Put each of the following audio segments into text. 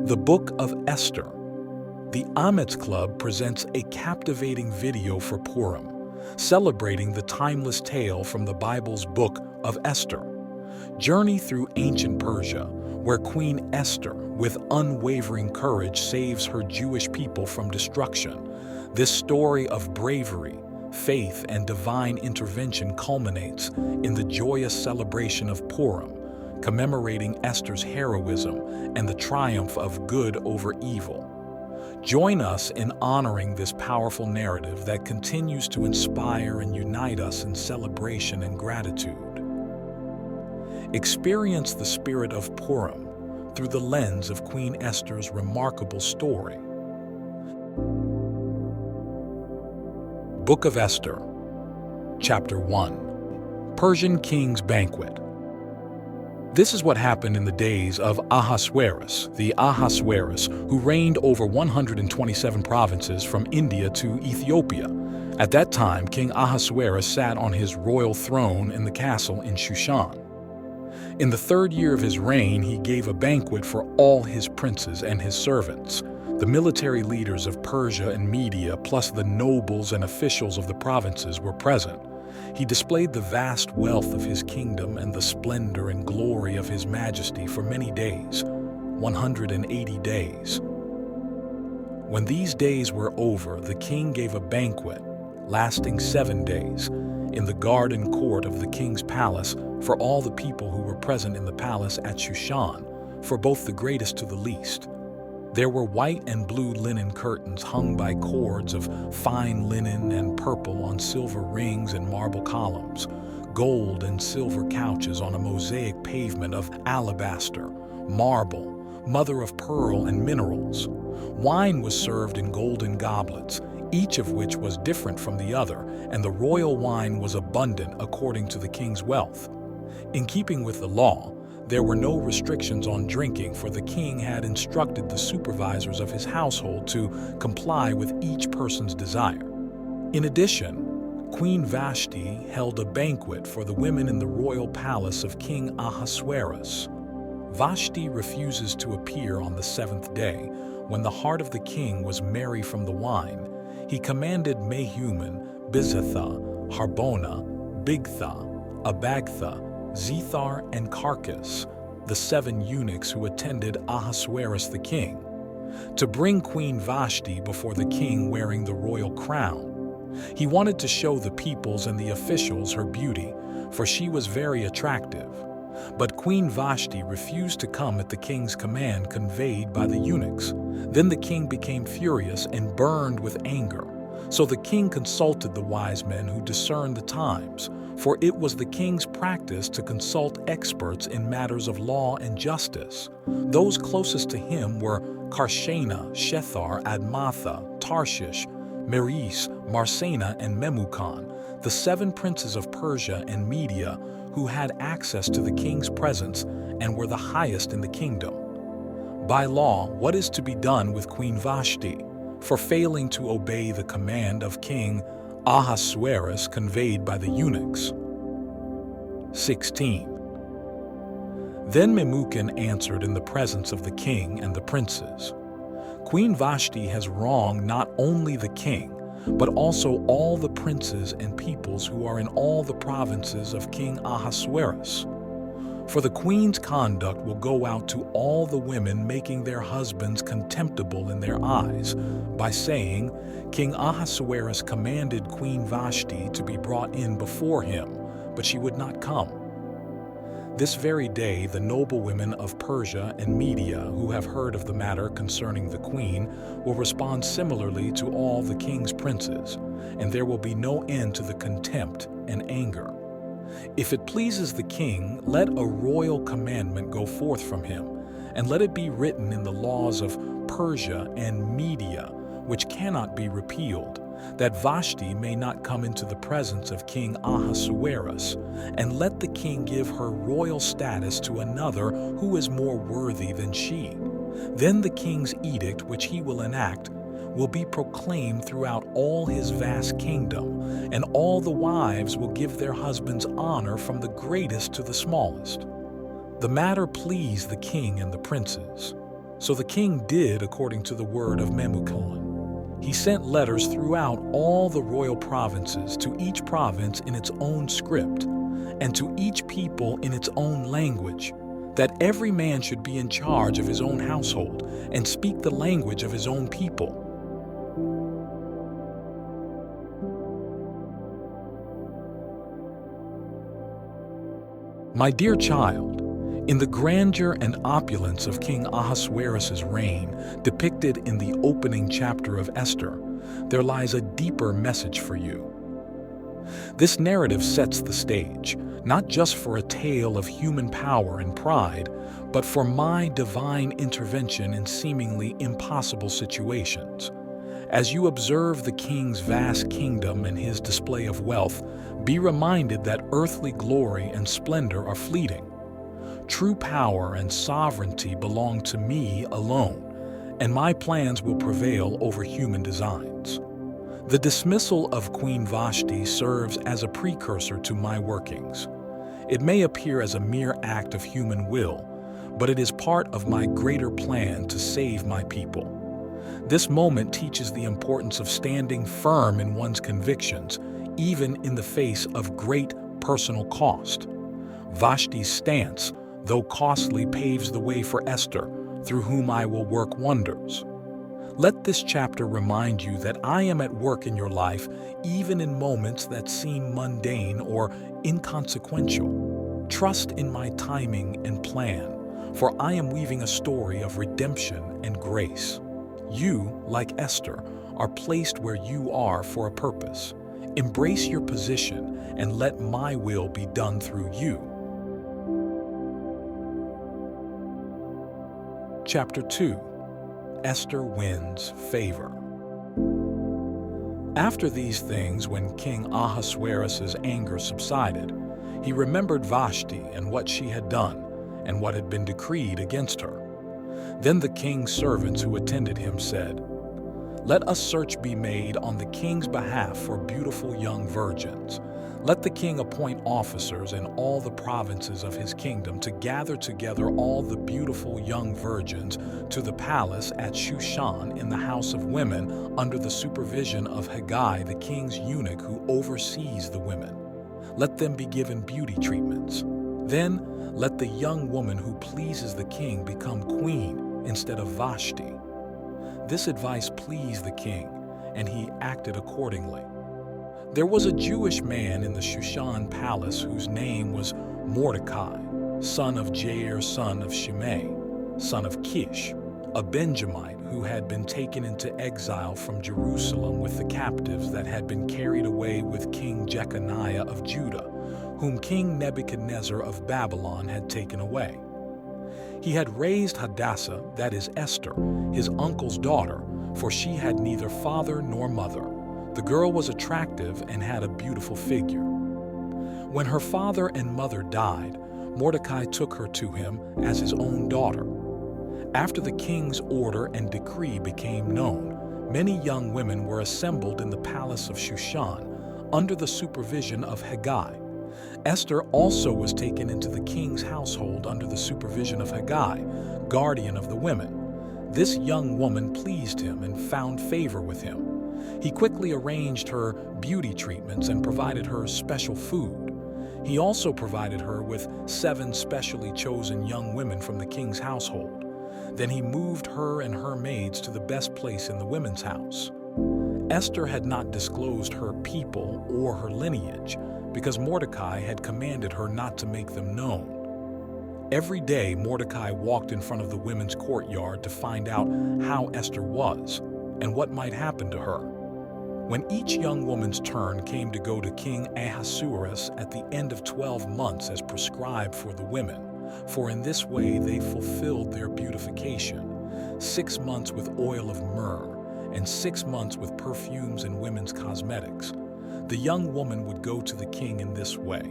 The Book of Esther. The Amets Club presents a captivating video for Purim, celebrating the timeless tale from the Bible's Book of Esther. Journey through ancient Persia, where Queen Esther, with unwavering courage, saves her Jewish people from destruction. This story of bravery, faith, and divine intervention culminates in the joyous celebration of Purim, commemorating Esther's heroism and the triumph of good over evil. Join us in honoring this powerful narrative that continues to inspire and unite us in celebration and gratitude. Experience the spirit of Purim through the lens of Queen Esther's remarkable story. Book of Esther, Chapter 1. Persian King's Banquet. This is what happened in the days of Ahasuerus, the Ahasuerus, who reigned over 127 provinces from India to Ethiopia. At that time, King Ahasuerus sat on his royal throne in the castle in Shushan. In the 3rd year of his reign, he gave a banquet for all his princes and his servants. The military leaders of Persia and Media, plus the nobles and officials of the provinces, were present. He displayed the vast wealth of his kingdom and the splendor and glory of his majesty for many days, 180 days. When these days were over, the king gave a banquet, lasting 7 days, in the garden court of the king's palace for all the people who were present in the palace at Shushan, for both the greatest to the least. There were white and blue linen curtains hung by cords of fine linen and purple on silver rings and marble columns, gold and silver couches on a mosaic pavement of alabaster, marble, mother of pearl, and minerals. Wine was served in golden goblets, each of which was different from the other, and the royal wine was abundant according to the king's wealth. In keeping with the law, there were no restrictions on drinking, for the king had instructed the supervisors of his household to comply with each person's desire. In addition, Queen Vashti held a banquet for the women in the royal palace of King Ahasuerus. Vashti refuses to appear on the 7th day. When the heart of the king was merry from the wine, he commanded Mehuman, Bizatha, Harbona, Bigtha, Abagtha, Zethar, and Carcass, the 7 eunuchs who attended Ahasuerus the king, to bring Queen Vashti before the king wearing the royal crown. He wanted to show the peoples and the officials her beauty, for she was very attractive. But Queen Vashti refused to come at the king's command conveyed by the eunuchs. Then the king became furious and burned with anger. So the king consulted the wise men who discerned the times, for it was the king's practice to consult experts in matters of law and justice. Those closest to him were Karshena, Shethar, Admatha, Tarshish, Meres, Marsena, and Memucan, the 7 princes of Persia and Media who had access to the king's presence and were the highest in the kingdom. By law, what is to be done with Queen Vashti for failing to obey the command of King Ahasuerus conveyed by the eunuchs? 16. Then Memucan answered in the presence of the king and the princes, Queen Vashti has wronged not only the king, but also all the princes and peoples who are in all the provinces of King Ahasuerus. For the queen's conduct will go out to all the women, making their husbands contemptible in their eyes, by saying, King Ahasuerus commanded Queen Vashti to be brought in before him, but she would not come. This very day the noble women of Persia and Media who have heard of the matter concerning the queen will respond similarly to all the king's princes, and there will be no end to the contempt and anger. If it pleases the king, let a royal commandment go forth from him, and let it be written in the laws of Persia and Media, which cannot be repealed, that Vashti may not come into the presence of King Ahasuerus, and let the king give her royal status to another who is more worthy than she. Then the king's edict, which he will enact, will be proclaimed throughout all his vast kingdom, and all the wives will give their husbands honor from the greatest to the smallest. The matter pleased the king and the princes. So the king did according to the word of Memucan. He sent letters throughout all the royal provinces, to each province in its own script, and to each people in its own language, that every man should be in charge of his own household and speak the language of his own people. My dear child, in the grandeur and opulence of King Ahasuerus' reign, depicted in the opening chapter of Esther, there lies a deeper message for you. This narrative sets the stage, not just for a tale of human power and pride, but for my divine intervention in seemingly impossible situations. As you observe the king's vast kingdom and his display of wealth, be reminded that earthly glory and splendor are fleeting. True power and sovereignty belong to me alone, and my plans will prevail over human designs. The dismissal of Queen Vashti serves as a precursor to my workings. It may appear as a mere act of human will, but it is part of my greater plan to save my people. This moment teaches the importance of standing firm in one's convictions, even in the face of great personal cost. Vashti's stance, though costly, paves the way for Esther, through whom I will work wonders. Let this chapter remind you that I am at work in your life, even in moments that seem mundane or inconsequential. Trust in my timing and plan, for I am weaving a story of redemption and grace. You, like Esther, are placed where you are for a purpose. Embrace your position and let my will be done through you. Chapter 2. Esther wins favor. After these things, when King Ahasuerus' anger subsided, he remembered Vashti and what she had done, and what had been decreed against her. Then the king's servants who attended him said, "Let a search be made on the king's behalf for beautiful young virgins. Let the king appoint officers in all the provinces of his kingdom to gather together all the beautiful young virgins to the palace at Shushan in the house of women under the supervision of Haggai, the king's eunuch who oversees the women. Let them be given beauty treatments. Then let the young woman who pleases the king become queen instead of Vashti." This advice pleased the king, and he acted accordingly. There was a Jewish man in the Shushan palace whose name was Mordecai, son of Jair, son of Shimei, son of Kish, a Benjamite who had been taken into exile from Jerusalem with the captives that had been carried away with King Jeconiah of Judah, whom King Nebuchadnezzar of Babylon had taken away. He had raised Hadassah, that is Esther, his uncle's daughter, for she had neither father nor mother. The girl was attractive and had a beautiful figure. When her father and mother died, Mordecai took her to him as his own daughter. After the king's order and decree became known, many young women were assembled in the palace of Shushan under the supervision of Haggai. Esther also was taken into the king's household under the supervision of Haggai, guardian of the women. This young woman pleased him and found favor with him. He quickly arranged her beauty treatments and provided her special food. He also provided her with 7 specially chosen young women from the king's household. Then he moved her and her maids to the best place in the women's house. Esther had not disclosed her people or her lineage, because Mordecai had commanded her not to make them known. Every day, Mordecai walked in front of the women's courtyard to find out how Esther was and what might happen to her. When each young woman's turn came to go to King Ahasuerus at the end of 12 months as prescribed for the women, for in this way they fulfilled their beautification, 6 months with oil of myrrh, and 6 months with perfumes and women's cosmetics, the young woman would go to the king in this way.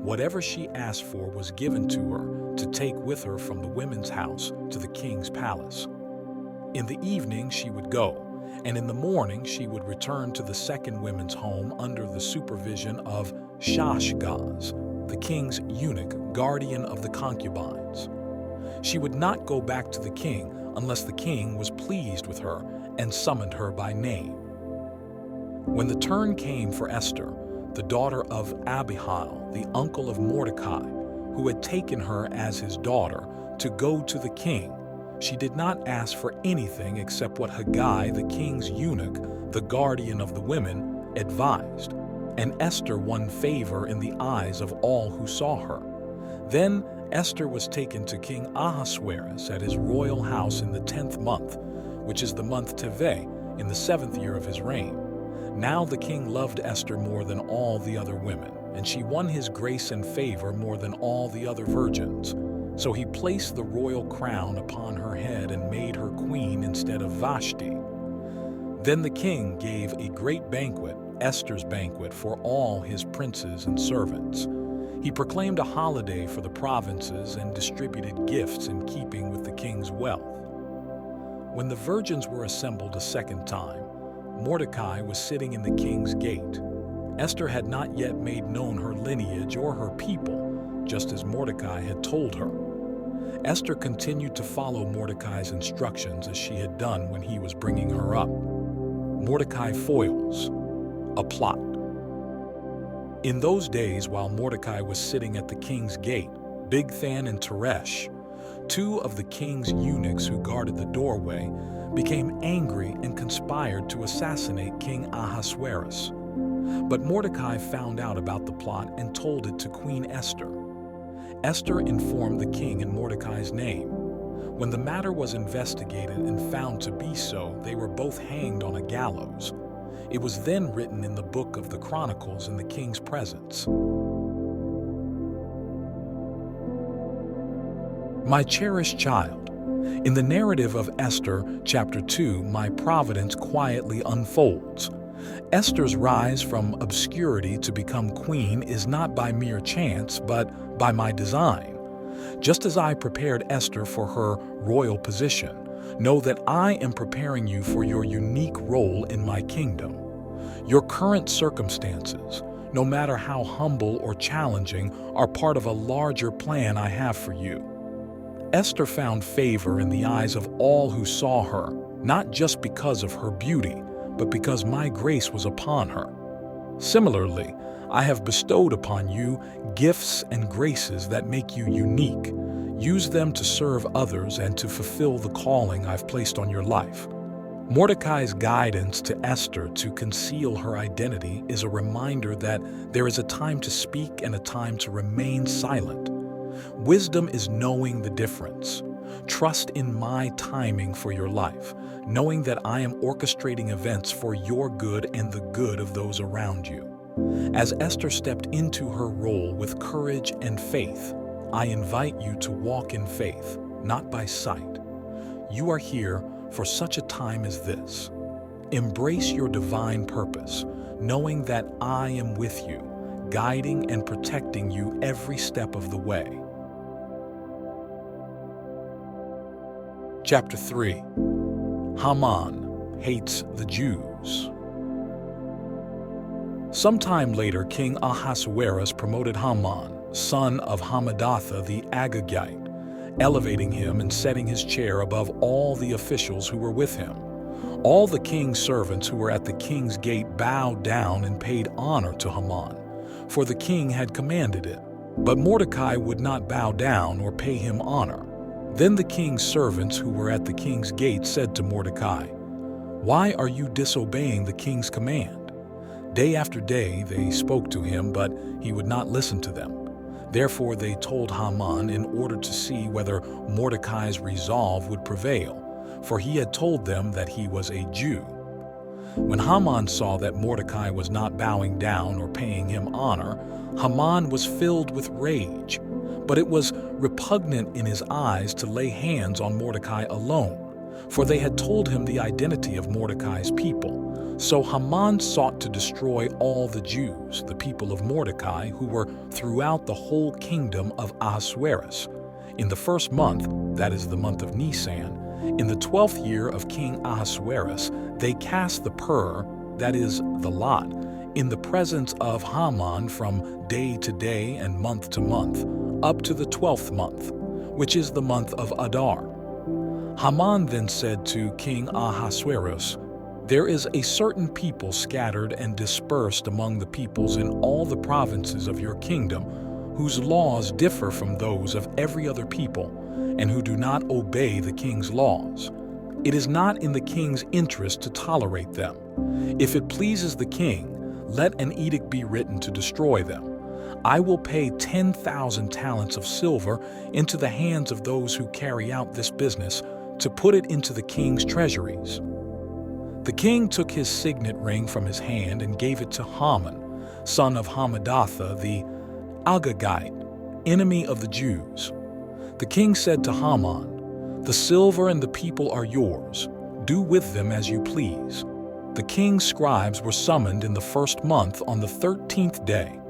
Whatever she asked for was given to her to take with her from the women's house to the king's palace. In the evening she would go, and in the morning she would return to the second women's home under the supervision of Shashgaz, the king's eunuch, guardian of the concubines. She would not go back to the king unless the king was pleased with her and summoned her by name. When the turn came for Esther, the daughter of Abihail, the uncle of Mordecai, who had taken her as his daughter, to go to the king, she did not ask for anything except what Haggai, the king's eunuch, the guardian of the women, advised, and Esther won favor in the eyes of all who saw her. Then Esther was taken to King Ahasuerus at his royal house in the 10th month, which is the month Teveh, in the 7th year of his reign. Now the king loved Esther more than all the other women, and she won his grace and favor more than all the other virgins. So he placed the royal crown upon her head and made her queen instead of Vashti. Then the king gave a great banquet, Esther's banquet, for all his princes and servants. He proclaimed a holiday for the provinces and distributed gifts in keeping with the king's wealth. When the virgins were assembled a second time, Mordecai was sitting in the king's gate. Esther had not yet made known her lineage or her people, just as Mordecai had told her. Esther continued to follow Mordecai's instructions as she had done when he was bringing her up. Mordecai foils a plot. In those days, while Mordecai was sitting at the king's gate, Bigthan and Teresh, two of the king's eunuchs who guarded the doorway, became angry and conspired to assassinate King Ahasuerus. But Mordecai found out about the plot and told it to Queen Esther. Esther informed the king in Mordecai's name. When the matter was investigated and found to be so, they were both hanged on a gallows. It was then written in the book of the Chronicles in the king's presence. My cherished child, in the narrative of Esther, chapter 2, my providence quietly unfolds. Esther's rise from obscurity to become queen is not by mere chance, but by my design. Just as I prepared Esther for her royal position, know that I am preparing you for your unique role in my kingdom. Your current circumstances, no matter how humble or challenging, are part of a larger plan I have for you. Esther found favor in the eyes of all who saw her, not just because of her beauty, but because my grace was upon her. Similarly, I have bestowed upon you gifts and graces that make you unique. Use them to serve others and to fulfill the calling I've placed on your life. Mordecai's guidance to Esther to conceal her identity is a reminder that there is a time to speak and a time to remain silent. Wisdom is knowing the difference. Trust in my timing for your life, knowing that I am orchestrating events for your good and the good of those around you. As Esther stepped into her role with courage and faith, I invite you to walk in faith, not by sight. You are here for such a time as this. Embrace your divine purpose, knowing that I am with you, guiding and protecting you every step of the way. Chapter 3. Haman hates the Jews. Sometime later, King Ahasuerus promoted Haman, son of Hammedatha the Agagite, elevating him and setting his chair above all the officials who were with him. All the king's servants who were at the king's gate bowed down and paid honor to Haman, for the king had commanded it. But Mordecai would not bow down or pay him honor. Then the king's servants who were at the king's gate said to Mordecai, "Why are you disobeying the king's command?" Day after day they spoke to him, but he would not listen to them. Therefore they told Haman in order to see whether Mordecai's resolve would prevail, for he had told them that he was a Jew. When Haman saw that Mordecai was not bowing down or paying him honor, Haman was filled with rage. But it was repugnant in his eyes to lay hands on Mordecai alone, for they had told him the identity of Mordecai's people. So Haman sought to destroy all the Jews, the people of Mordecai, who were throughout the whole kingdom of Ahasuerus. In the first month, that is the month of Nisan, in the 12th year of King Ahasuerus, they cast the pur, that is the lot, in the presence of Haman from day to day and month to month, up to the 12th month, which is the month of Adar. Haman then said to King Ahasuerus, "There is a certain people scattered and dispersed among the peoples in all the provinces of your kingdom, whose laws differ from those of every other people, and who do not obey the king's laws. It is not in the king's interest to tolerate them. If it pleases the king, let an edict be written to destroy them. I will pay 10,000 talents of silver into the hands of those who carry out this business, to put it into the king's treasuries." The king took his signet ring from his hand and gave it to Haman, son of Hammedatha the Agagite, enemy of the Jews. The king said to Haman, "The silver and the people are yours. Do with them as you please." The king's scribes were summoned in the first month on the 13th day,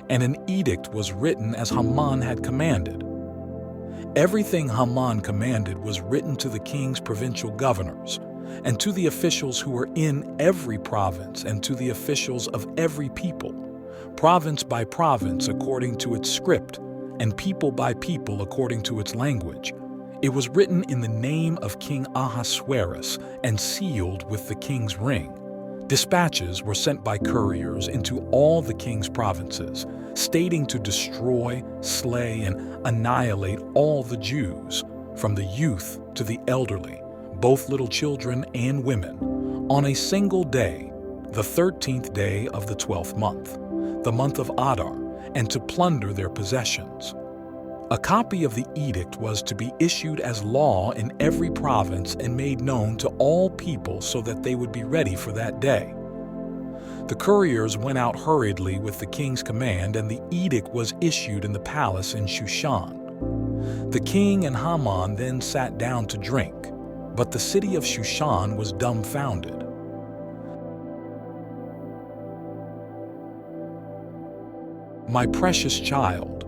and an edict was written as Haman had commanded. Everything Haman commanded was written to the king's provincial governors, and to the officials who were in every province, and to the officials of every people, province by province according to its script, and people by people according to its language. It was written in the name of King Ahasuerus and sealed with the king's ring. Dispatches were sent by couriers into all the king's provinces, stating to destroy, slay, and annihilate all the Jews, from the youth to the elderly, both little children and women, on a single day, the 13th day of the 12th month, the month of Adar, and to plunder their possessions. A copy of the edict was to be issued as law in every province and made known to all people so that they would be ready for that day. The couriers went out hurriedly with the king's command, and the edict was issued in the palace in Shushan. The king and Haman then sat down to drink, but the city of Shushan was dumbfounded. My precious child,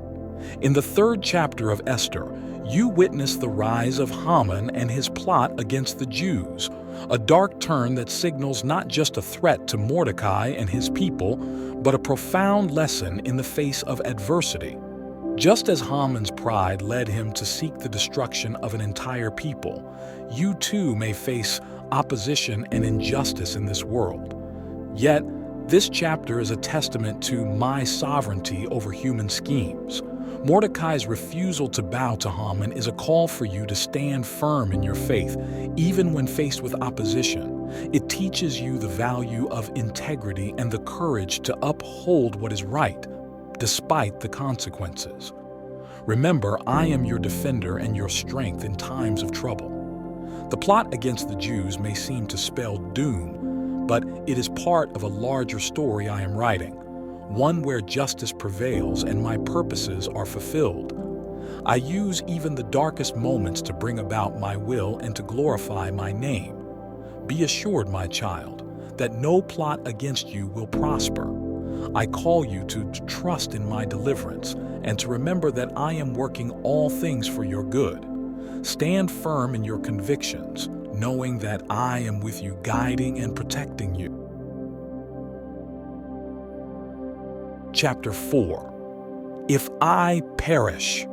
in the 3rd chapter of Esther, you witness the rise of Haman and his plot against the Jews, a dark turn that signals not just a threat to Mordecai and his people, but a profound lesson in the face of adversity. Just as Haman's pride led him to seek the destruction of an entire people, you too may face opposition and injustice in this world. Yet, this chapter is a testament to my sovereignty over human schemes. Mordecai's refusal to bow to Haman is a call for you to stand firm in your faith, even when faced with opposition. It teaches you the value of integrity and the courage to uphold what is right, despite the consequences. Remember, I am your defender and your strength in times of trouble. The plot against the Jews may seem to spell doom, but it is part of a larger story I am writing, one where justice prevails and my purposes are fulfilled. I use even the darkest moments to bring about my will and to glorify my name. Be assured, my child, that no plot against you will prosper. I call you to trust in my deliverance and to remember that I am working all things for your good. Stand firm in your convictions, knowing that I am with you, guiding and protecting you. Chapter 4. If I perish.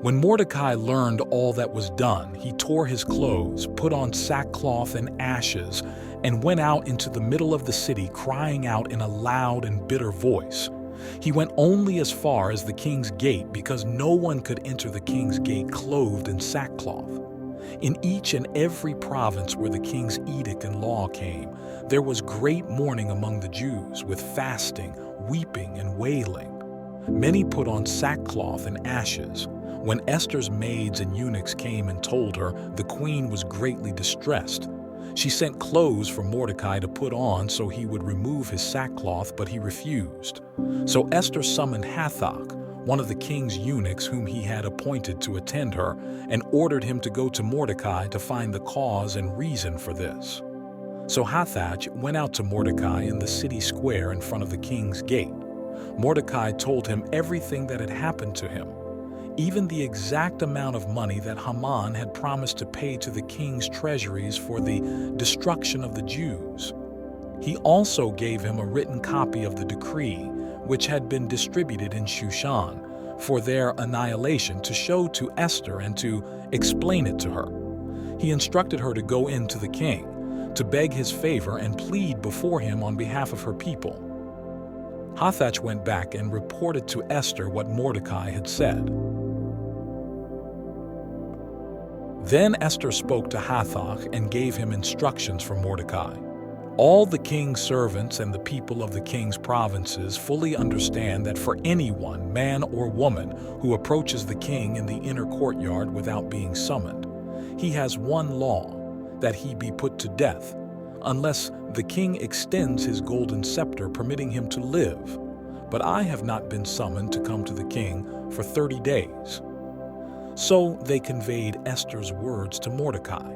When Mordecai learned all that was done, he tore his clothes, put on sackcloth and ashes, and went out into the middle of the city, crying out in a loud and bitter voice. He went only as far as the king's gate, because no one could enter the king's gate clothed in sackcloth. In each and every province where the king's edict and law came, there was great mourning among the Jews, with fasting, weeping, and wailing. Many put on sackcloth and ashes. When Esther's maids and eunuchs came and told her, the queen was greatly distressed. She sent clothes for Mordecai to put on so he would remove his sackcloth, but he refused. So Esther summoned Hathach, one of the king's eunuchs whom he had appointed to attend her, and ordered him to go to Mordecai to find the cause and reason for this. So Hathach went out to Mordecai in the city square in front of the king's gate. Mordecai told him everything that had happened to him, even the exact amount of money that Haman had promised to pay to the king's treasuries for the destruction of the Jews. He also gave him a written copy of the decree, which had been distributed in Shushan, for their annihilation, to show to Esther and to explain it to her. He instructed her to go in to the king, to beg his favor and plead before him on behalf of her people. Hathach went back and reported to Esther what Mordecai had said. Then Esther spoke to Hathach and gave him instructions for Mordecai. All the king's servants and the people of the king's provinces fully understand that for anyone, man or woman, who approaches the king in the inner courtyard without being summoned, he has one law, that he be put to death, unless the king extends his golden scepter permitting him to live. But I have not been summoned to come to the king for 30 days. So they conveyed Esther's words to Mordecai.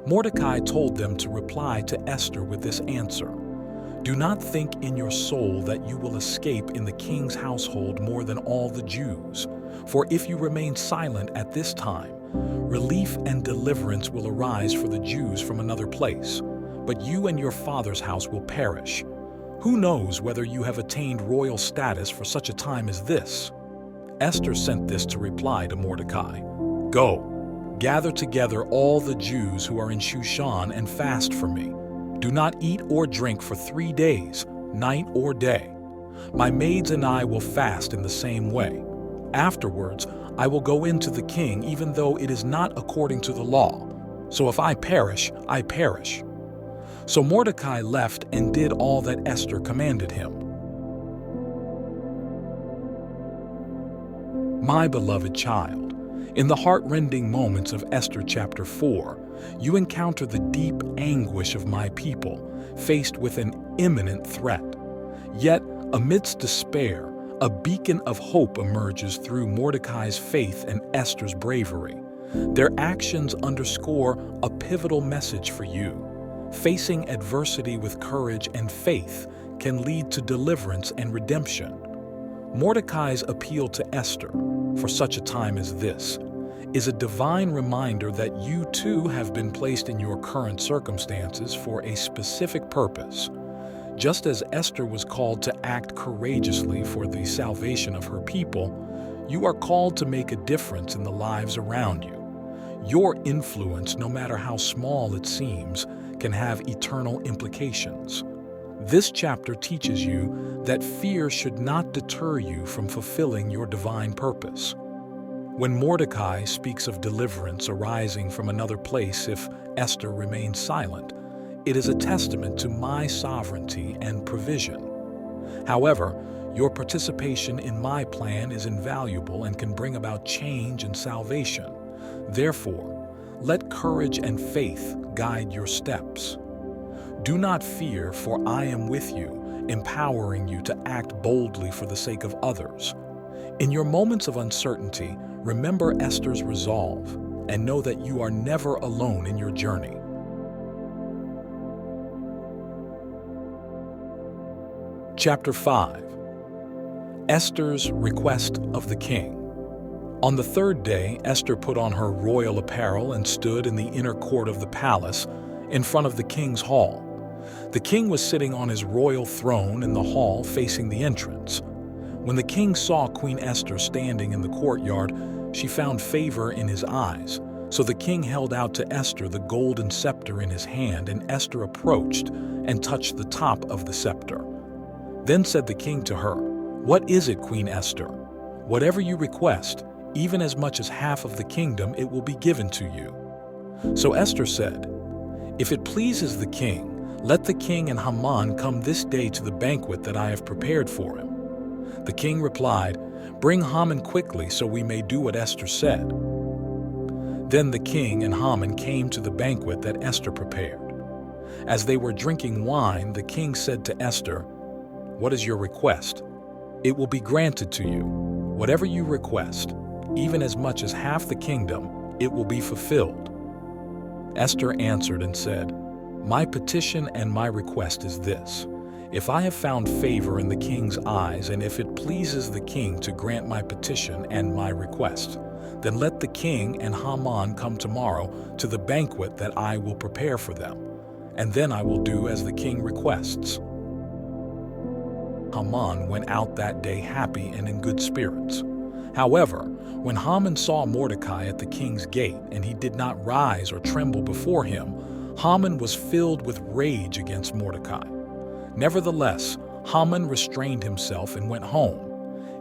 Mordecai told them to reply to Esther with this answer: "Do not think in your soul that you will escape in the king's household more than all the Jews. For if you remain silent at this time, relief and deliverance will arise for the Jews from another place, but you and your father's house will perish. Who knows whether you have attained royal status for such a time as this?" Esther sent this to reply to Mordecai: "Go, gather together all the Jews who are in Shushan and fast for me. Do not eat or drink for 3 days, night or day. My maids and I will fast in the same way. Afterwards, I will go in to the king even though it is not according to the law. So if I perish, I perish." So Mordecai left and did all that Esther commanded him. My beloved child, in the heart-rending moments of Esther chapter 4, you encounter the deep anguish of my people, faced with an imminent threat. Yet, amidst despair, a beacon of hope emerges through Mordecai's faith and Esther's bravery. Their actions underscore a pivotal message for you. Facing adversity with courage and faith can lead to deliverance and redemption. Mordecai's appeal to Esther, for such a time as this, is a divine reminder that you too have been placed in your current circumstances for a specific purpose. Just as Esther was called to act courageously for the salvation of her people, you are called to make a difference in the lives around you. Your influence, no matter how small it seems, can have eternal implications. This chapter teaches you that fear should not deter you from fulfilling your divine purpose. When Mordecai speaks of deliverance arising from another place if Esther remains silent, it is a testament to my sovereignty and provision. However, your participation in my plan is invaluable and can bring about change and salvation. Therefore, let courage and faith guide your steps. Do not fear, for I am with you, empowering you to act boldly for the sake of others. In your moments of uncertainty, remember Esther's resolve and know that you are never alone in your journey. Chapter 5. Esther's request of the king. On the third day, Esther put on her royal apparel and stood in the inner court of the palace in front of the king's hall. The king was sitting on his royal throne in the hall facing the entrance. When the king saw Queen Esther standing in the courtyard, she found favor in his eyes. So the king held out to Esther the golden scepter in his hand, and Esther approached and touched the top of the scepter. Then said the king to her, "What is it, Queen Esther? Whatever you request, even as much as half of the kingdom, it will be given to you." So Esther said, "If it pleases the king, let the king and Haman come this day to the banquet that I have prepared for him." The king replied, "Bring Haman quickly so we may do what Esther said." Then the king and Haman came to the banquet that Esther prepared. As they were drinking wine, the king said to Esther, "What is your request? It will be granted to you. Whatever you request, even as much as half the kingdom, it will be fulfilled." Esther answered and said, "My petition and my request is this. If I have found favor in the king's eyes, and if it pleases the king to grant my petition and my request, then let the king and Haman come tomorrow to the banquet that I will prepare for them, and then I will do as the king requests." Haman went out that day happy and in good spirits. However, when Haman saw Mordecai at the king's gate and he did not rise or tremble before him, Haman was filled with rage against Mordecai. Nevertheless, Haman restrained himself and went home.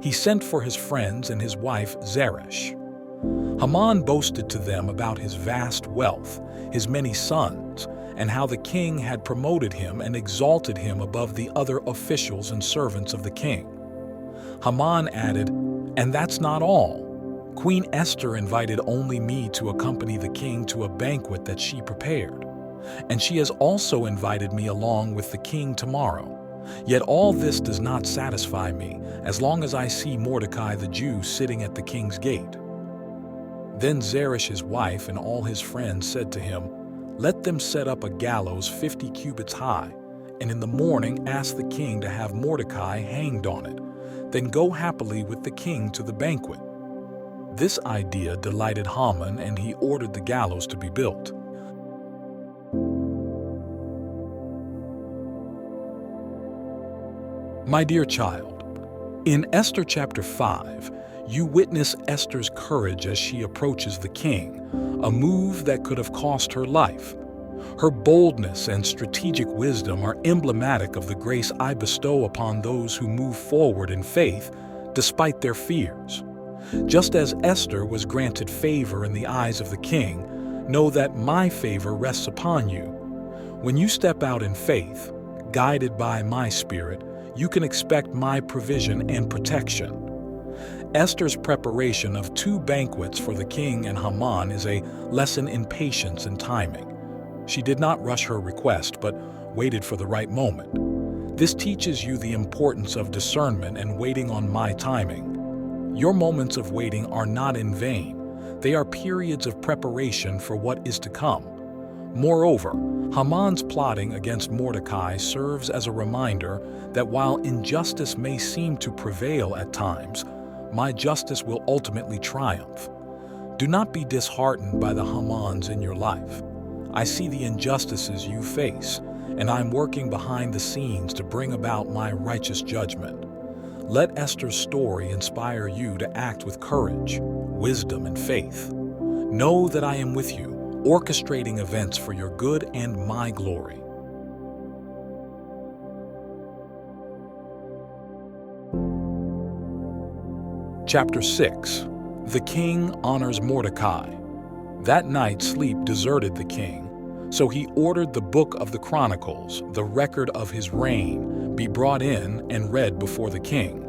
He sent for his friends and his wife Zeresh. Haman boasted to them about his vast wealth, his many sons, and how the king had promoted him and exalted him above the other officials and servants of the king. Haman added, "And that's not all. Queen Esther invited only me to accompany the king to a banquet that she prepared, and she has also invited me along with the king tomorrow. Yet all this does not satisfy me, as long as I see Mordecai the Jew sitting at the king's gate." Then Zeresh his wife and all his friends said to him, "Let them set up a gallows 50 cubits high, and in the morning ask the king to have Mordecai hanged on it. Then go happily with the king to the banquet." This idea delighted Haman, and he ordered the gallows to be built. My dear child, in Esther chapter 5, you witness Esther's courage as she approaches the king, a move that could have cost her life. Her boldness and strategic wisdom are emblematic of the grace I bestow upon those who move forward in faith despite their fears. Just as Esther was granted favor in the eyes of the king, know that my favor rests upon you. When you step out in faith, guided by my spirit, you can expect my provision and protection. Esther's preparation of 2 banquets for the king and Haman is a lesson in patience and timing. She did not rush her request, but waited for the right moment. This teaches you the importance of discernment and waiting on my timing. Your moments of waiting are not in vain. They are periods of preparation for what is to come. Moreover, Haman's plotting against Mordecai serves as a reminder that while injustice may seem to prevail at times, my justice will ultimately triumph. Do not be disheartened by the Hamans in your life. I see the injustices you face, and I'm working behind the scenes to bring about my righteous judgment. Let Esther's story inspire you to act with courage, wisdom, and faith. Know that I am with you, orchestrating events for your good and my glory. Chapter 6. The king honors Mordecai. That night sleep deserted the king, so he ordered the book of the Chronicles, the record of his reign, be brought in and read before the king.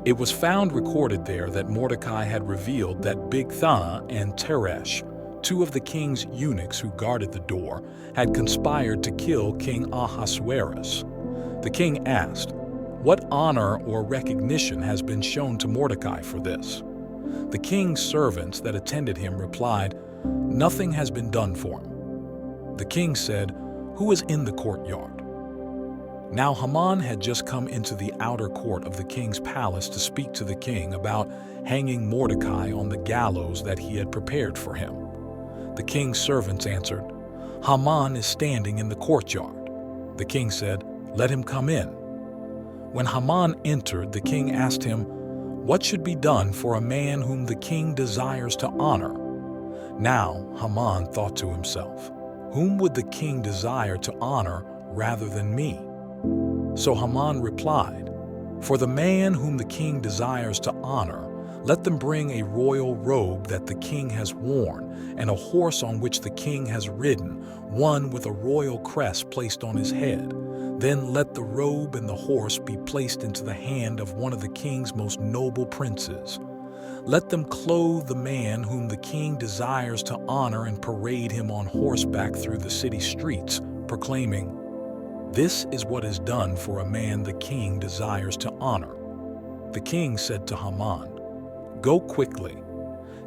It was found recorded there that Mordecai had revealed that Bigthana and Teresh, 2 of the king's eunuchs who guarded the door, had conspired to kill King Ahasuerus. The king asked, "What honor or recognition has been shown to Mordecai for this?" The king's servants that attended him replied, "Nothing has been done for him." The king said, "Who is in the courtyard?" Now Haman had just come into the outer court of the king's palace to speak to the king about hanging Mordecai on the gallows that he had prepared for him. The king's servants answered, "Haman is standing in the courtyard." The king said, "Let him come in." When Haman entered, the king asked him, "What should be done for a man whom the king desires to honor?" Now Haman thought to himself, "Whom would the king desire to honor rather than me?" So Haman replied, "For the man whom the king desires to honor, let them bring a royal robe that the king has worn, and a horse on which the king has ridden, one with a royal crest placed on his head. Then let the robe and the horse be placed into the hand of one of the king's most noble princes. Let them clothe the man whom the king desires to honor and parade him on horseback through the city streets, proclaiming, 'This is what is done for a man the king desires to honor.'" The king said to Haman, "Go quickly.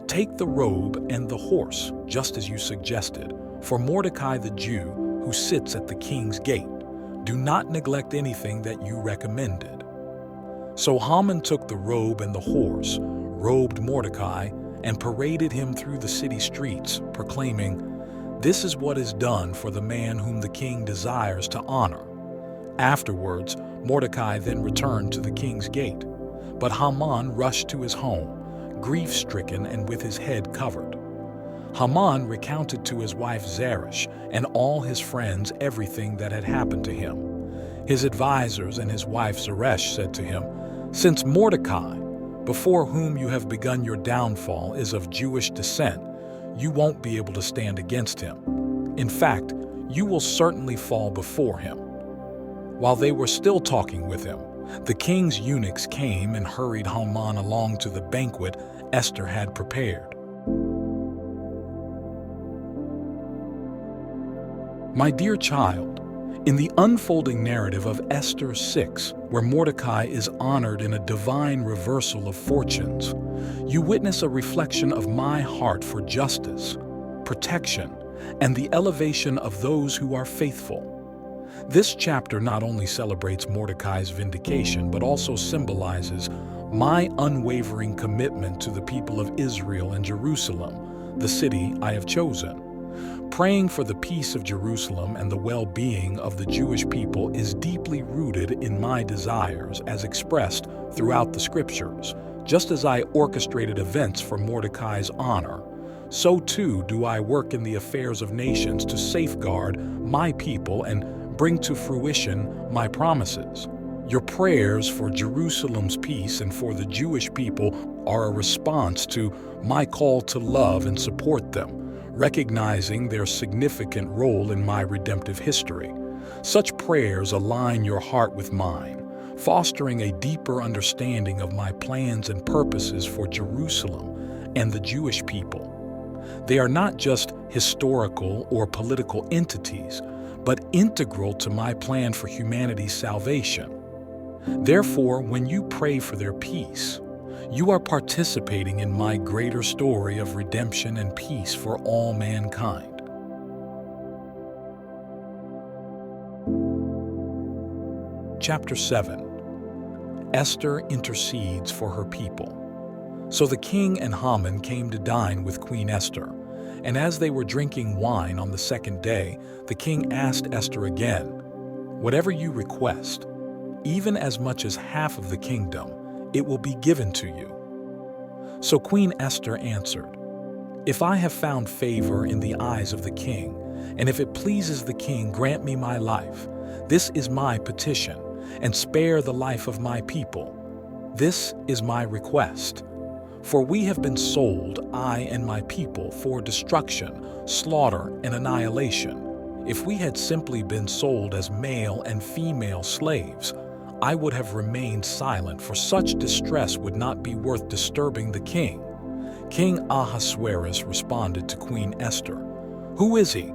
Take the robe and the horse, just as you suggested, for Mordecai the Jew, who sits at the king's gate. Do not neglect anything that you recommended." So Haman took the robe and the horse, robed Mordecai, and paraded him through the city streets, proclaiming, "This is what is done for the man whom the king desires to honor." Afterwards, Mordecai then returned to the king's gate. But Haman rushed to his home, grief-stricken and with his head covered. Haman recounted to his wife Zeresh and all his friends everything that had happened to him. His advisors and his wife Zeresh said to him, "Since Mordecai, before whom you have begun your downfall, is of Jewish descent, you won't be able to stand against him. In fact, you will certainly fall before him." While they were still talking with him, the king's eunuchs came and hurried Haman along to the banquet Esther had prepared. My dear child, in the unfolding narrative of Esther 6, where Mordecai is honored in a divine reversal of fortunes, you witness a reflection of my heart for justice, protection, and the elevation of those who are faithful. This chapter not only celebrates Mordecai's vindication, but also symbolizes my unwavering commitment to the people of Israel and Jerusalem, the city I have chosen. Praying for the peace of Jerusalem and the well-being of the Jewish people is deeply rooted in my desires as expressed throughout the scriptures. Just as I orchestrated events for Mordecai's honor, so too do I work in the affairs of nations to safeguard my people and bring to fruition my promises. Your prayers for Jerusalem's peace and for the Jewish people are a response to my call to love and support them, recognizing their significant role in my redemptive history. Such prayers align your heart with mine, fostering a deeper understanding of my plans and purposes for Jerusalem and the Jewish people. They are not just historical or political entities, but integral to my plan for humanity's salvation. Therefore, when you pray for their peace, you are participating in my greater story of redemption and peace for all mankind. Chapter 7. Esther intercedes for her people. So the king and Haman came to dine with Queen Esther, and as they were drinking wine on the second day, the king asked Esther again, "Whatever you request, even as much as half of the kingdom, it will be given to you." So Queen Esther answered, "If I have found favor in the eyes of the king, and if it pleases the king, grant me my life. This is my petition, and spare the life of my people. This is my request. For we have been sold, I and my people, for destruction, slaughter, and annihilation. If we had simply been sold as male and female slaves, I would have remained silent, for such distress would not be worth disturbing the king." King Ahasuerus responded to Queen Esther, "Who is he?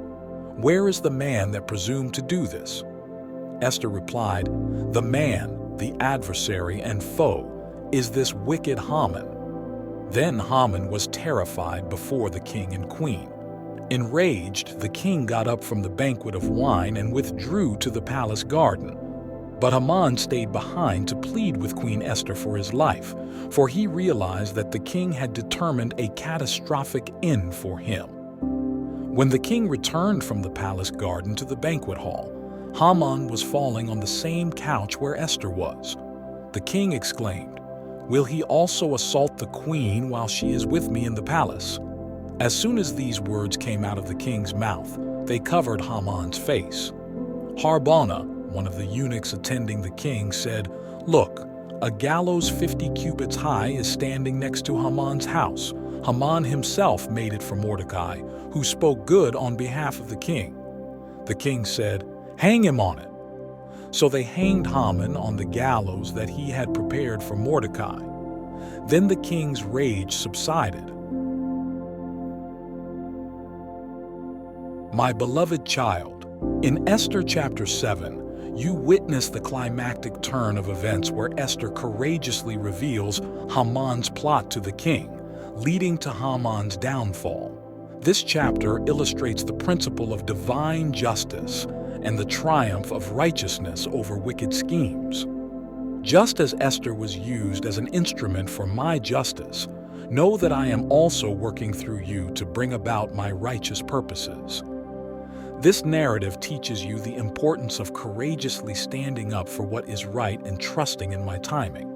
Where is the man that presumed to do this?" Esther replied, "The man, the adversary and foe, is this wicked Haman." Then Haman was terrified before the king and queen. Enraged, the king got up from the banquet of wine and withdrew to the palace garden. But Haman stayed behind to plead with Queen Esther for his life, for he realized that the king had determined a catastrophic end for him. When the king returned from the palace garden to the banquet hall, Haman was falling on the same couch where Esther was. The king exclaimed, "Will he also assault the queen while she is with me in the palace?" As soon as these words came out of the king's mouth, they covered Haman's face. Harbona, one of the eunuchs attending the king, said, "Look, a gallows 50 cubits high is standing next to Haman's house. Haman himself made it for Mordecai, who spoke good on behalf of the king." The king said, "Hang him on it." So they hanged Haman on the gallows that he had prepared for Mordecai. Then the king's rage subsided. My beloved child, in Esther chapter 7, you witness the climactic turn of events where Esther courageously reveals Haman's plot to the king, leading to Haman's downfall. This chapter illustrates the principle of divine justice and the triumph of righteousness over wicked schemes. Just as Esther was used as an instrument for my justice, know that I am also working through you to bring about my righteous purposes. This narrative teaches you the importance of courageously standing up for what is right and trusting in my timing.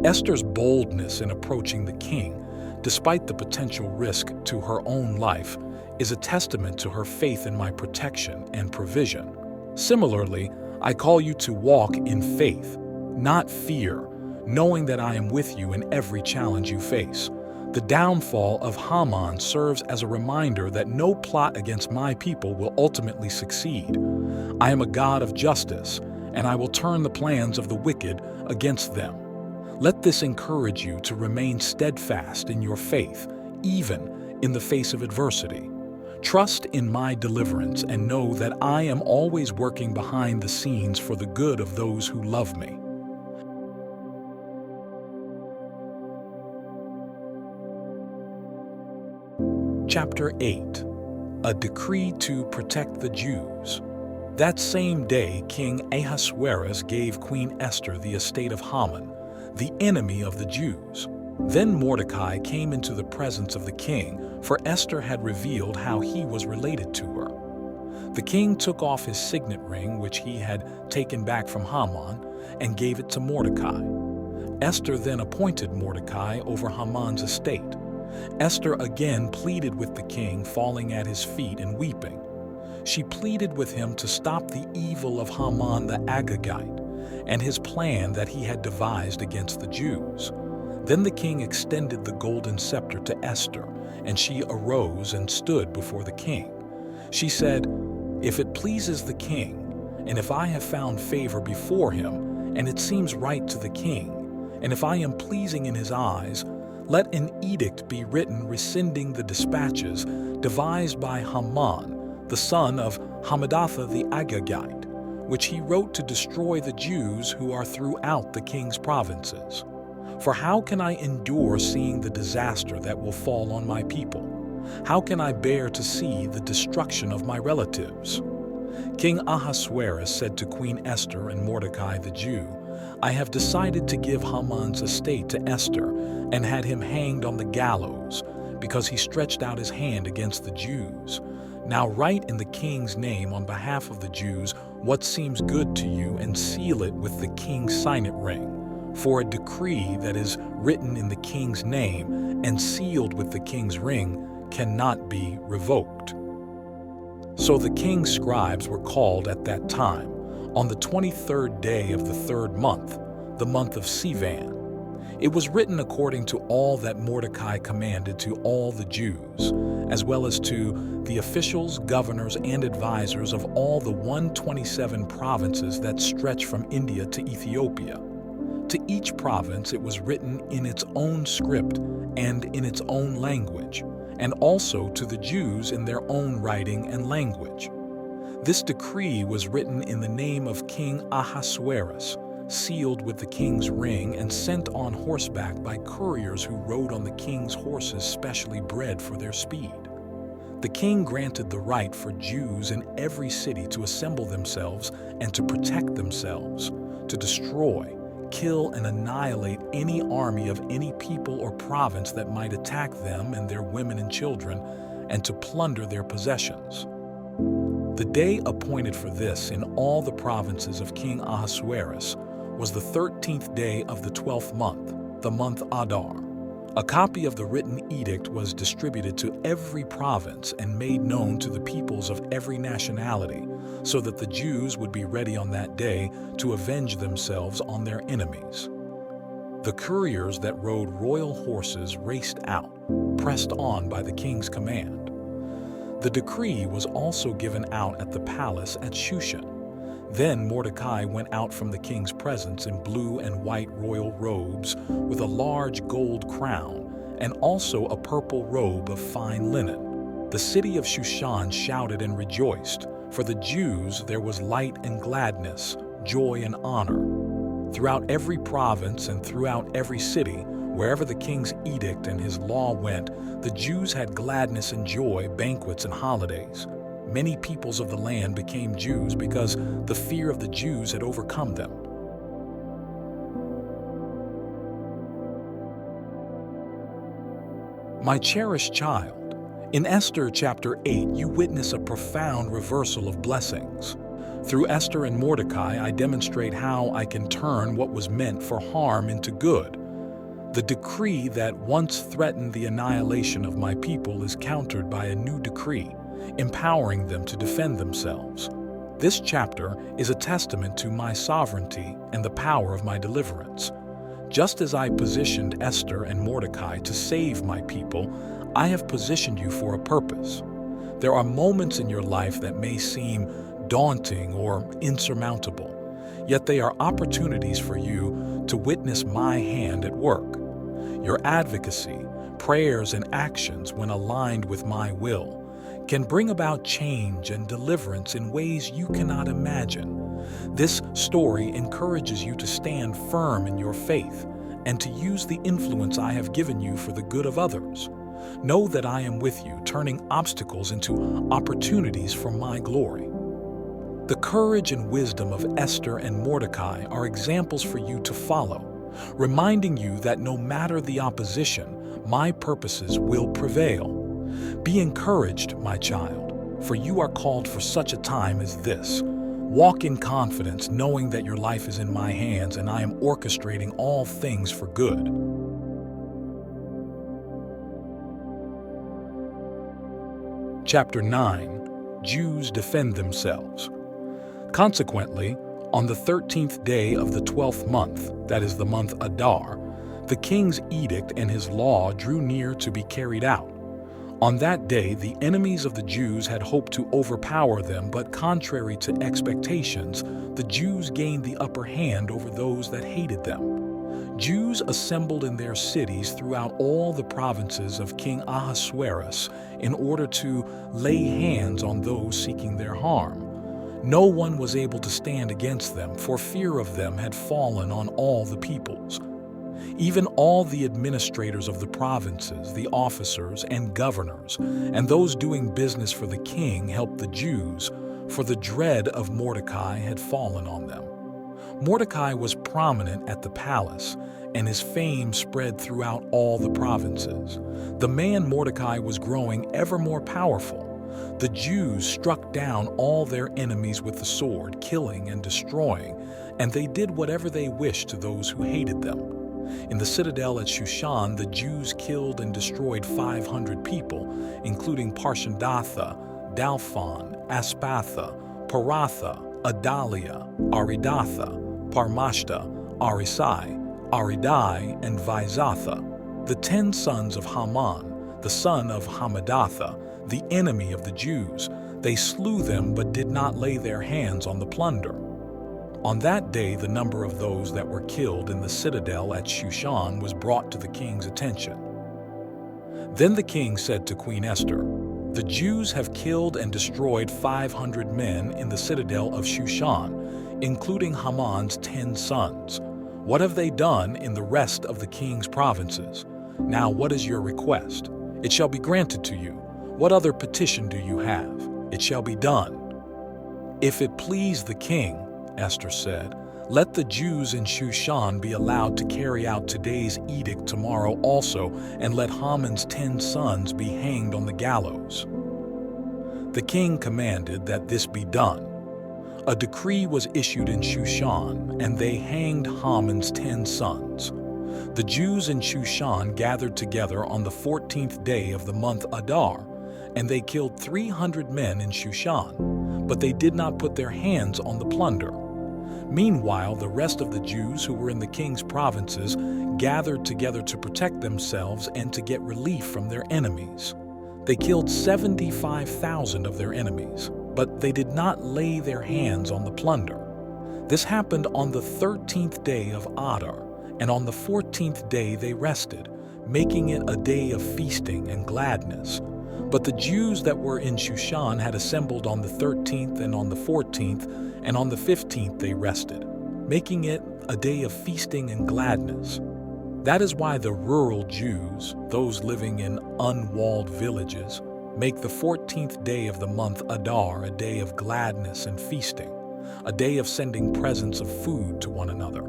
Esther's boldness in approaching the king despite the potential risk to her own life, is a testament to her faith in my protection and provision. Similarly, I call you to walk in faith, not fear, knowing that I am with you in every challenge you face. The downfall of Haman serves as a reminder that no plot against my people will ultimately succeed. I am a God of justice, and I will turn the plans of the wicked against them. Let this encourage you to remain steadfast in your faith, even in the face of adversity. Trust in my deliverance and know that I am always working behind the scenes for the good of those who love me. Chapter 8. A decree to protect the Jews. That same day, King Ahasuerus gave Queen Esther the estate of Haman, the enemy of the Jews. Then Mordecai came into the presence of the king, for Esther had revealed how he was related to her. The king took off his signet ring, which he had taken back from Haman, and gave it to Mordecai. Esther then appointed Mordecai over Haman's estate. Esther again pleaded with the king, falling at his feet and weeping. She pleaded with him to stop the evil of Haman the Agagite and his plan that he had devised against the Jews. Then the king extended the golden scepter to Esther, and she arose and stood before the king. She said, "If it pleases the king, and if I have found favor before him, and it seems right to the king, and if I am pleasing in his eyes, let an edict be written rescinding the dispatches devised by Haman, the son of Hammedatha the Agagite, which he wrote to destroy the Jews who are throughout the king's provinces. For how can I endure seeing the disaster that will fall on my people? How can I bear to see the destruction of my relatives?" King Ahasuerus said to Queen Esther and Mordecai the Jew, "I have decided to give Haman's estate to Esther and had him hanged on the gallows because he stretched out his hand against the Jews. Now write in the king's name on behalf of the Jews what seems good to you and seal it with the king's signet ring. For a decree that is written in the king's name and sealed with the king's ring cannot be revoked." So the king's scribes were called at that time, on the 23rd day of the 3rd month, the month of Sivan. It was written according to all that Mordecai commanded to all the Jews, as well as to the officials, governors, and advisors of all the 127 provinces that stretch from India to Ethiopia. To each province it was written in its own script and in its own language, and also to the Jews in their own writing and language. This decree was written in the name of King Ahasuerus, sealed with the king's ring and sent on horseback by couriers who rode on the king's horses specially bred for their speed. The king granted the right for Jews in every city to assemble themselves and to protect themselves, to destroy, kill, and annihilate any army of any people or province that might attack them and their women and children, and to plunder their possessions. The day appointed for this in all the provinces of King Ahasuerus was the 13th day of the 12th month, the month Adar. A copy of the written edict was distributed to every province and made known to the peoples of every nationality, so that the Jews would be ready on that day to avenge themselves on their enemies. The couriers that rode royal horses raced out, pressed on by the king's command. The decree was also given out at the palace at Shushan. Then Mordecai went out from the king's presence in blue and white royal robes with a large gold crown, and also a purple robe of fine linen. The city of Shushan shouted and rejoiced. For the Jews there was light and gladness, joy and honor. Throughout every province and throughout every city, wherever the king's edict and his law went, the Jews had gladness and joy, banquets and holidays. Many peoples of the land became Jews because the fear of the Jews had overcome them. My cherished child, in Esther chapter 8, you witness a profound reversal of blessings. Through Esther and Mordecai, I demonstrate how I can turn what was meant for harm into good. The decree that once threatened the annihilation of my people is countered by a new decree, empowering them to defend themselves. This chapter is a testament to my sovereignty and the power of my deliverance. Just as I positioned Esther and Mordecai to save my people, I have positioned you for a purpose. There are moments in your life that may seem daunting or insurmountable, yet they are opportunities for you to witness my hand at work. Your advocacy, prayers, and actions, when aligned with my will, can bring about change and deliverance in ways you cannot imagine. This story encourages you to stand firm in your faith and to use the influence I have given you for the good of others. Know that I am with you, turning obstacles into opportunities for my glory. The courage and wisdom of Esther and Mordecai are examples for you to follow, reminding you that no matter the opposition, my purposes will prevail. Be encouraged, my child, for you are called for such a time as this. Walk in confidence, knowing that your life is in my hands and I am orchestrating all things for good. Chapter 9. Jews defend themselves. Consequently, on the 13th day of the 12th month, that is the month Adar, the king's edict and his law drew near to be carried out. On that day, the enemies of the Jews had hoped to overpower them, but contrary to expectations, the Jews gained the upper hand over those that hated them. Jews assembled in their cities throughout all the provinces of King Ahasuerus in order to lay hands on those seeking their harm. No one was able to stand against them, for fear of them had fallen on all the peoples. Even all the administrators of the provinces, the officers and governors, and those doing business for the king helped the Jews, for the dread of Mordecai had fallen on them. Mordecai was prominent at the palace, and his fame spread throughout all the provinces. The man Mordecai was growing ever more powerful. The Jews struck down all their enemies with the sword, killing and destroying, and they did whatever they wished to those who hated them. In the citadel at Shushan, the Jews killed and destroyed 500 people, including Parshandatha, Dalphon, Aspatha, Paratha, Adalia, Aridatha, Parmashta, Arisai, Aridai, and Vizatha, the 10 sons of Haman, the son of Hamadatha, the enemy of the Jews. They slew them but did not lay their hands on the plunder. On that day, the number of those that were killed in the citadel at Shushan was brought to the king's attention. Then the king said to Queen Esther, "The Jews have killed and destroyed 500 men in the citadel of Shushan, including Haman's 10 sons. What have they done in the rest of the king's provinces? Now what is your request? It shall be granted to you. What other petition do you have? It shall be done." "If it please the king," Esther said, "let the Jews in Shushan be allowed to carry out today's edict tomorrow also, and let Haman's 10 sons be hanged on the gallows." The king commanded that this be done. A decree was issued in Shushan, and they hanged Haman's 10 sons. The Jews in Shushan gathered together on the 14th day of the month Adar, and they killed 300 men in Shushan, but they did not put their hands on the plunder. Meanwhile, the rest of the Jews who were in the king's provinces gathered together to protect themselves and to get relief from their enemies. They killed 75,000 of their enemies, but they did not lay their hands on the plunder. This happened on the 13th day of Adar, and on the 14th day they rested, making it a day of feasting and gladness. But the Jews that were in Shushan had assembled on the 13th and on the 14th, and on the 15th they rested, making it a day of feasting and gladness. That is why the rural Jews, those living in unwalled villages, make the 14th day of the month Adar a day of gladness and feasting, a day of sending presents of food to one another.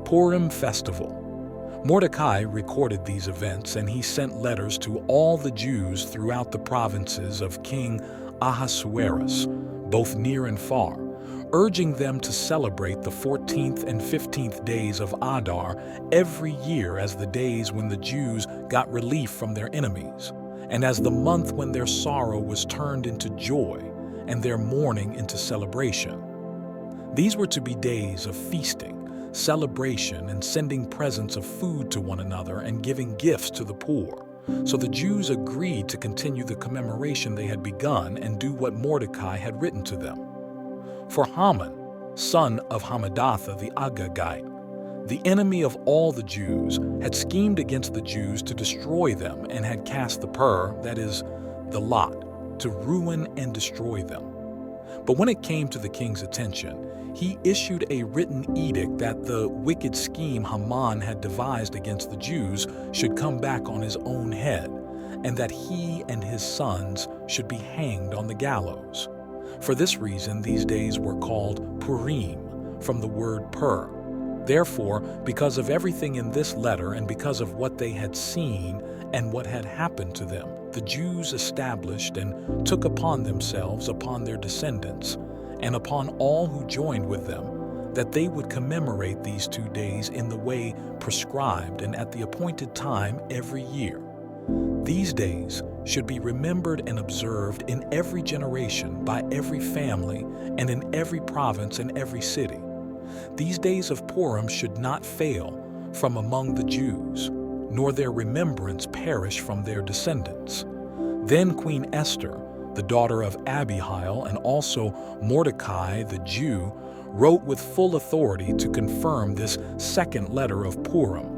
Purim Festival. Mordecai recorded these events, and he sent letters to all the Jews throughout the provinces of King Ahasuerus, both near and far, urging them to celebrate the 14th and 15th days of Adar every year as the days when the Jews got relief from their enemies, and as the month when their sorrow was turned into joy and their mourning into celebration. These were to be days of feasting, celebration, and sending presents of food to one another and giving gifts to the poor. So the Jews agreed to continue the commemoration they had begun and do what Mordecai had written to them. For Haman, son of Hammedatha the Agagite, the enemy of all the Jews, had schemed against the Jews to destroy them and had cast the pur, that is, the lot, to ruin and destroy them. But when it came to the king's attention, he issued a written edict that the wicked scheme Haman had devised against the Jews should come back on his own head, and that he and his sons should be hanged on the gallows. For this reason, these days were called Purim, from the word pur. Therefore, because of everything in this letter and because of what they had seen and what had happened to them, the Jews established and took upon themselves, upon their descendants, and upon all who joined with them, that they would commemorate these 2 days in the way prescribed and at the appointed time every year. These days should be remembered and observed in every generation by every family and in every province and every city. These days of Purim should not fail from among the Jews, nor their remembrance perish from their descendants. Then Queen Esther, the daughter of Abihail, and also Mordecai the Jew, wrote with full authority to confirm this second letter of Purim.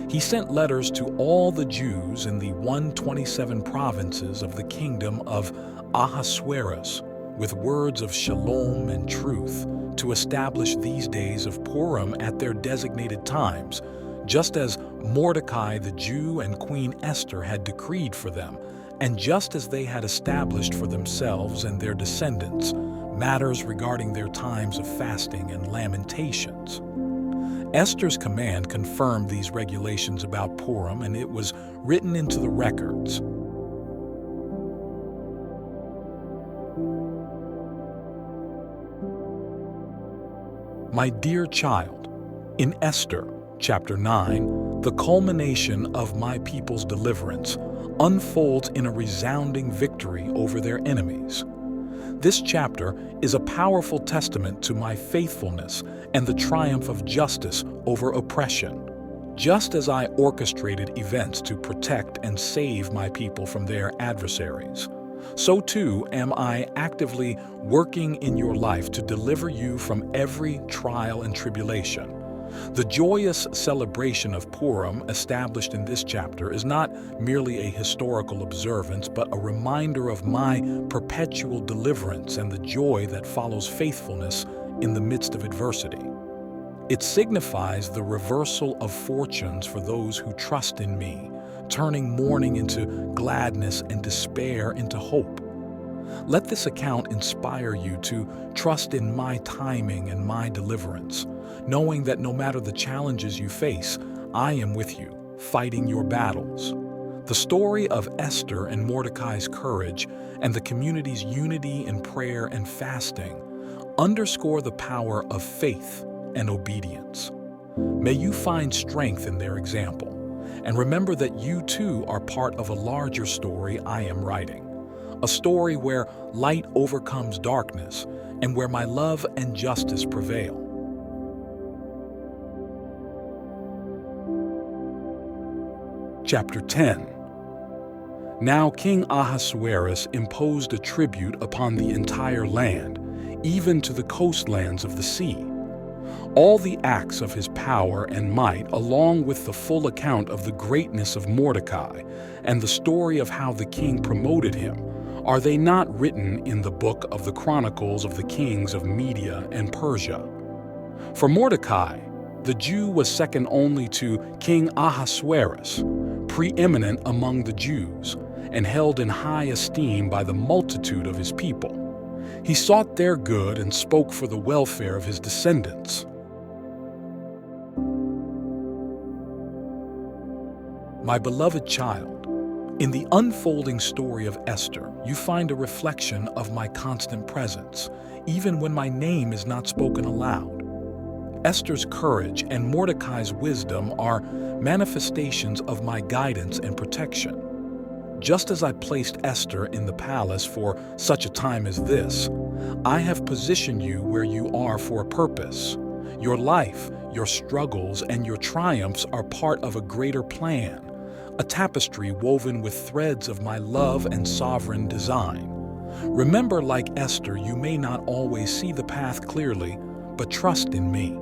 He sent letters to all the Jews in the 127 provinces of the kingdom of Ahasuerus with words of shalom and truth to establish these days of Purim at their designated times, just as Mordecai the Jew and Queen Esther had decreed for them, and just as they had established for themselves and their descendants matters regarding their times of fasting and lamentations. Esther's command confirmed these regulations about Purim, and it was written into the records. My dear child, in Esther, chapter 9, the culmination of my people's deliverance unfolds in a resounding victory over their enemies. This chapter is a powerful testament to my faithfulness and the triumph of justice over oppression. Just as I orchestrated events to protect and save my people from their adversaries, so too am I actively working in your life to deliver you from every trial and tribulation. The joyous celebration of Purim established in this chapter is not merely a historical observance, but a reminder of my perpetual deliverance and the joy that follows faithfulness in the midst of adversity. It signifies the reversal of fortunes for those who trust in me, turning mourning into gladness and despair into hope. Let this account inspire you to trust in my timing and my deliverance, knowing that no matter the challenges you face, I am with you, fighting your battles. The story of Esther and Mordecai's courage and the community's unity in prayer and fasting underscore the power of faith and obedience. May you find strength in their example, and remember that you too are part of a larger story I am writing, a story where light overcomes darkness and where my love and justice prevail. Chapter 10. Now King Ahasuerus imposed a tribute upon the entire land, even to the coastlands of the sea. All the acts of his power and might, along with the full account of the greatness of Mordecai and the story of how the king promoted him, are they not written in the book of the Chronicles of the Kings of Media and Persia? For Mordecai, the Jew was second only to King Ahasuerus, preeminent among the Jews, and held in high esteem by the multitude of his people. He sought their good and spoke for the welfare of his descendants. My beloved child, In the unfolding story of Esther, you find a reflection of my constant presence, even when my name is not spoken aloud. Esther's courage and Mordecai's wisdom are manifestations of my guidance and protection. Just as I placed Esther in the palace for such a time as this, I have positioned you where you are for a purpose. Your life, your struggles, and your triumphs are part of a greater plan, a tapestry woven with threads of my love and sovereign design. Remember, like Esther, you may not always see the path clearly, but trust in me.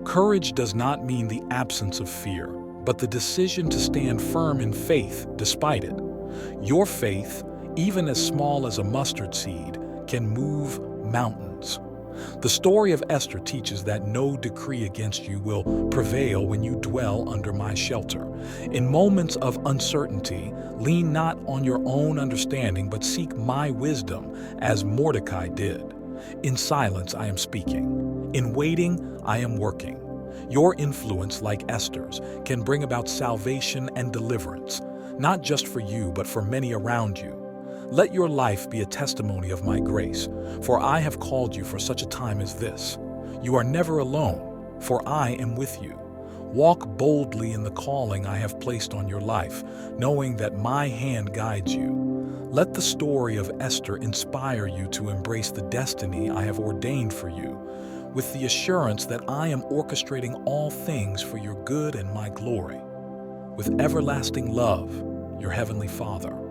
Courage does not mean the absence of fear, but the decision to stand firm in faith despite it. Your faith, even as small as a mustard seed, can move mountains. The story of Esther teaches that no decree against you will prevail when you dwell under my shelter. In moments of uncertainty, lean not on your own understanding, but seek my wisdom, as Mordecai did. In silence I am speaking. In waiting I am working. Your influence, like Esther's, can bring about salvation and deliverance, not just for you, but for many around you. Let your life be a testimony of my grace, for I have called you for such a time as this. You are never alone, for I am with you. Walk boldly in the calling I have placed on your life, knowing that my hand guides you. Let the story of Esther inspire you to embrace the destiny I have ordained for you, with the assurance that I am orchestrating all things for your good and my glory. With everlasting love, your Heavenly Father.